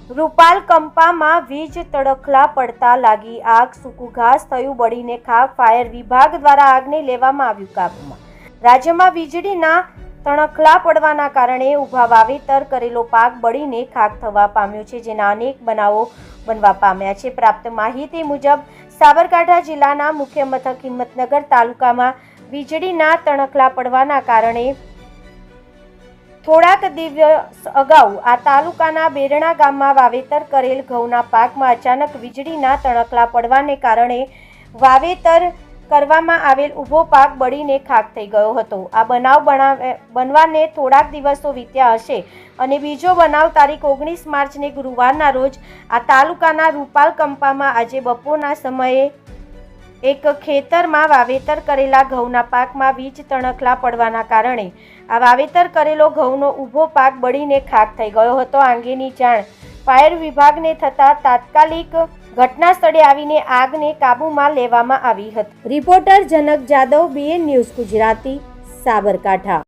રૂપાલ કંપામાં વીજ તડખલા પડતા લાગી આગ, સૂકું ઘાસ થયું બળીને ખાખ, ફાયર વિભાગ દ્વારા આગને લેવામાં આવ્યું કાબૂમાં। રાજ્યમાં વીજળીના તણખલા પડવાના કારણે ઊભા વાવેતર કરેલો પાક બળીને ખાખ થવા પામ્યો છે, જેના અનેક બનાવો બનવા પામ્યા છે। પ્રાપ્ત માહિતી મુજબ સાબરકાંઠા જિલ્લાના મુખ્ય મથક હિંમતનગર તાલુકામાં વીજળીના તણખલા પડવાના કારણે થોડાક દિવસ અગાઉ આ તાલુકાના બેરણા ગામમાં વાવેતર કરેલ ઘઉંના પાકમાં અચાનક વીજળીના તણખલા પડવાને કારણે વાવેતર કરવામાં આવેલ ઊભો પાક બળીને ખાખ થઈ ગયો હતો। આ બનાવ બનવાને થોડાક દિવસો વીત્યા હશે અને બીજો બનાવ તારીખ 19 માર્ચને ગુરુવારના રોજ આ તાલુકાના રૂપાલ કંપામાં આજે બપોરના સમયે એક ખેતરમાં વાવેતર કરેલા ઘઉંના પાકમાં વીજ તણખલા પડવાના કારણે આ વાવેતર કરેલો ઘઉંનો ઊભો પાક બળીને ખાખ થઈ ગયો હતો। આ અંગેની જાણ ફાયર વિભાગને થતાં તાત્કાલિક ઘટના સ્થળે આવીને આગને કાબૂમાં લેવામાં આવી હતી। રિપોર્ટર જનક જાદવ, BN ન્યૂઝ ગુજરાતી, સાબરકાંઠા।